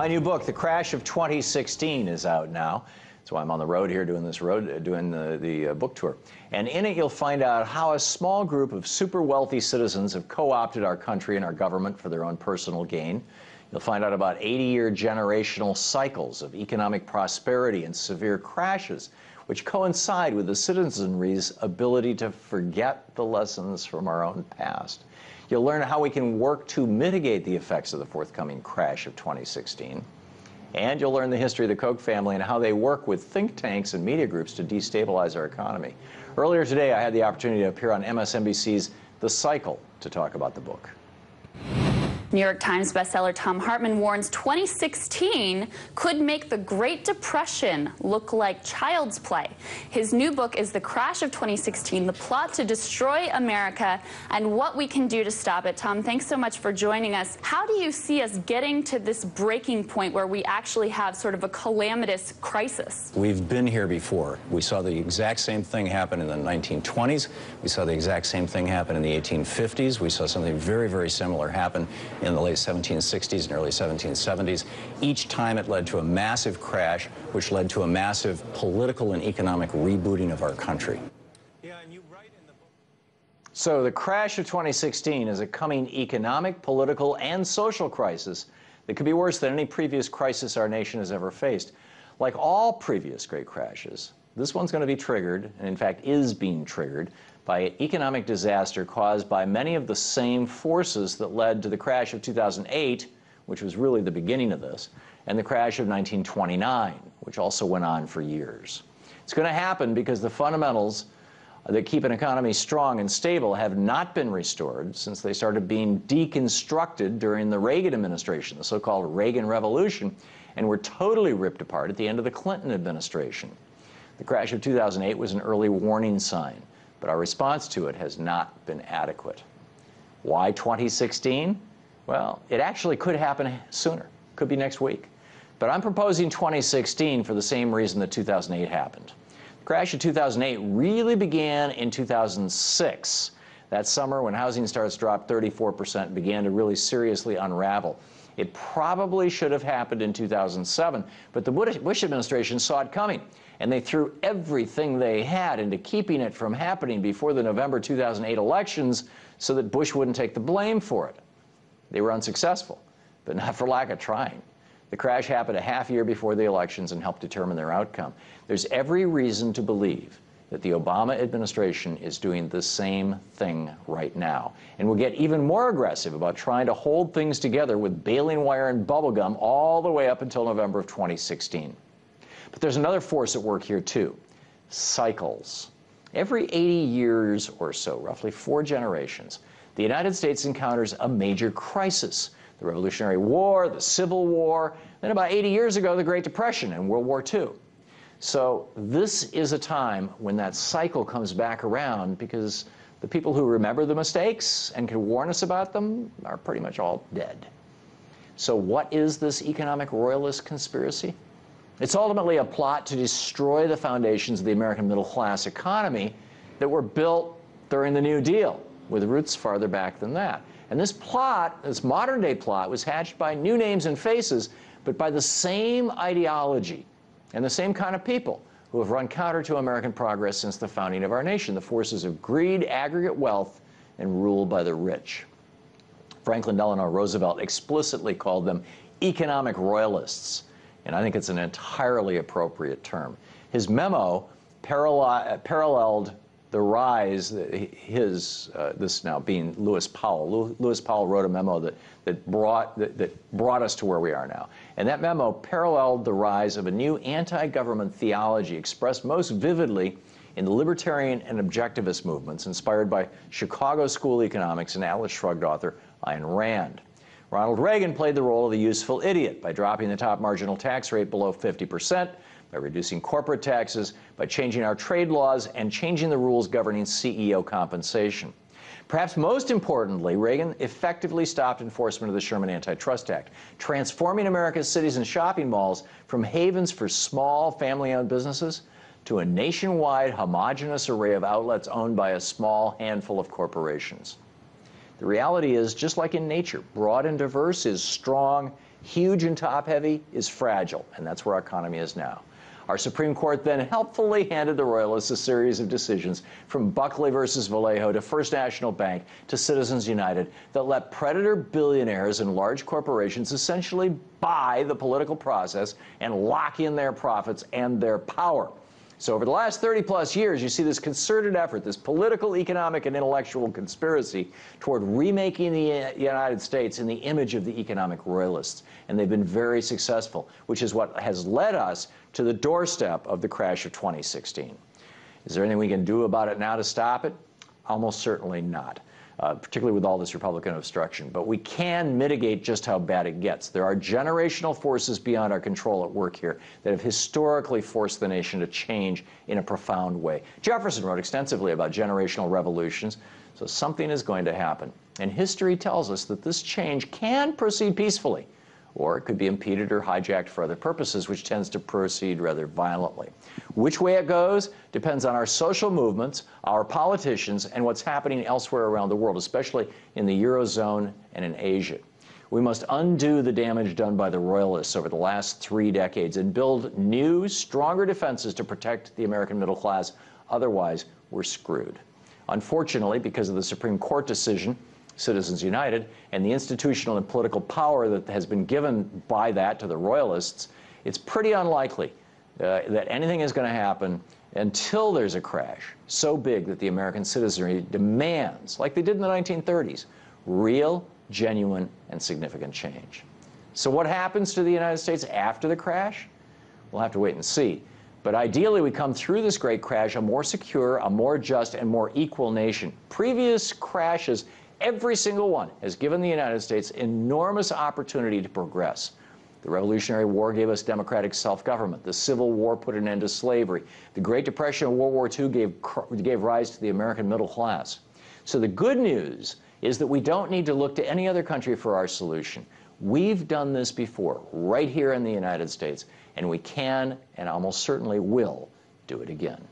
My new book, The Crash of 2016, is out now. That's why I'm on the road here doing the book tour. And in it, you'll find out how a small group of super wealthy citizens have co-opted our country and our government for their own personal gain. You'll find out about 80-year generational cycles of economic prosperity and severe crashes, which coincide with the citizenry's ability to forget the lessons from our own past. You'll learn how we can work to mitigate the effects of the forthcoming crash of 2016. And you'll learn the history of the Koch family and how they work with think tanks and media groups to destabilize our economy. Earlier today, I had the opportunity to appear on MSNBC's The Cycle to talk about the book. New York Times bestseller Thom Hartmann warns 2016 could make the Great Depression look like child's play. His new book is The Crash of 2016, the plot to destroy America and what we can do to stop it. Tom, thanks so much for joining us. How do you see us getting to this breaking point where we actually have sort of a calamitous crisis? We've been here before. We saw the exact same thing happen in the 1920s. We saw the exact same thing happen in the 1850s. We saw something very, very similar happen in the late 1760s and early 1770s. Each time it led to a massive crash, which led to a massive political and economic rebooting of our country. Yeah, and you write in the book. So the crash of 2016 is a coming economic, political, and social crisis that could be worse than any previous crisis our nation has ever faced. Like all previous great crashes, this one's going to be triggered, and in fact is being triggered, by an economic disaster caused by many of the same forces that led to the crash of 2008, which was really the beginning of this, and the crash of 1929, which also went on for years. It's going to happen because the fundamentals that keep an economy strong and stable have not been restored since they started being deconstructed during the Reagan administration, the so-called Reagan Revolution, and were totally ripped apart at the end of the Clinton administration. The crash of 2008 was an early warning sign, but our response to it has not been adequate. Why 2016? Well, it actually could happen sooner. Could be next week. But I'm proposing 2016 for the same reason that 2008 happened. The crash of 2008 really began in 2006. That summer, when housing starts dropped 34%, and began to really seriously unravel. It probably should have happened in 2007, but the Bush administration saw it coming, and they threw everything they had into keeping it from happening before the November 2008 elections so that Bush wouldn't take the blame for it. They were unsuccessful, but not for lack of trying. The crash happened a half year before the elections and helped determine their outcome. There's every reason to believe that the Obama administration is doing the same thing right now, and will get even more aggressive about trying to hold things together with baling wire and bubblegum all the way up until November of 2016. But there's another force at work here too: cycles. Every 80 years or so, roughly 4 generations, the United States encounters a major crisis. The Revolutionary War, the Civil War, then about 80 years ago, the Great Depression and World War II. So this is a time when that cycle comes back around, because the people who remember the mistakes and can warn us about them are pretty much all dead. So what is this economic royalist conspiracy? It's ultimately a plot to destroy the foundations of the American middle-class economy that were built during the New Deal, with roots farther back than that. And this plot, this modern-day plot, was hatched by new names and faces, but by the same ideology and the same kind of people who have run counter to American progress since the founding of our nation: the forces of greed, aggregate wealth, and rule by the rich. Franklin Delano Roosevelt explicitly called them economic royalists, and I think it's an entirely appropriate term. His memo paralleled the rise, this now being Lewis Powell. Lewis Powell wrote a memo that brought us to where we are now. And that memo paralleled the rise of a new anti-government theology expressed most vividly in the libertarian and objectivist movements inspired by Chicago School economics and Atlas Shrugged author Ayn Rand. Ronald Reagan played the role of the useful idiot by dropping the top marginal tax rate below 50%, by reducing corporate taxes, by changing our trade laws, and changing the rules governing CEO compensation. Perhaps most importantly, Reagan effectively stopped enforcement of the Sherman Antitrust Act, transforming America's cities and shopping malls from havens for small family-owned businesses to a nationwide homogeneous array of outlets owned by a small handful of corporations. The reality is, just like in nature, broad and diverse is strong huge and top-heavy is fragile, and that's where our economy is now. Our Supreme Court then helpfully handed the Royalists a series of decisions, from Buckley versus Vallejo to First National Bank to Citizens United, that let predator billionaires and large corporations essentially buy the political process and lock in their profits and their power. So over the last 30-plus years, you see this concerted effort, this political, economic, and intellectual conspiracy toward remaking the United States in the image of the economic royalists. And they've been very successful, which is what has led us to the doorstep of the crash of 2016. Is there anything we can do about it now to stop it? Almost certainly not. Particularly with all this Republican obstruction. But we can mitigate just how bad it gets. There are generational forces beyond our control at work here that have historically forced the nation to change in a profound way. Jefferson wrote extensively about generational revolutions, so something is going to happen. And history tells us that this change can proceed peacefully, or it could be impeded or hijacked for other purposes, which tends to proceed rather violently. Which way it goes depends on our social movements, our politicians, and what's happening elsewhere around the world, especially in the Eurozone and in Asia. We must undo the damage done by the Royalists over the last 3 decades and build new, stronger defenses to protect the American middle class. Otherwise, we're screwed. Unfortunately, because of the Supreme Court decision, Citizens United, and the institutional and political power that has been given by that to the Royalists, it's pretty unlikely that anything is going to happen until there's a crash so big that the American citizenry demands, like they did in the 1930s, real, genuine, and significant change. So what happens to the United States after the crash? We'll have to wait and see. But ideally, we come through this great crash a more secure, a more just, and more equal nation. Previous crashes, every single one, has given the United States enormous opportunity to progress. The Revolutionary War gave us democratic self-government. The Civil War put an end to slavery. The Great Depression and World War II gave rise to the American middle class. So the good news is that we don't need to look to any other country for our solution. We've done this before, right here in the United States, and we can and almost certainly will do it again.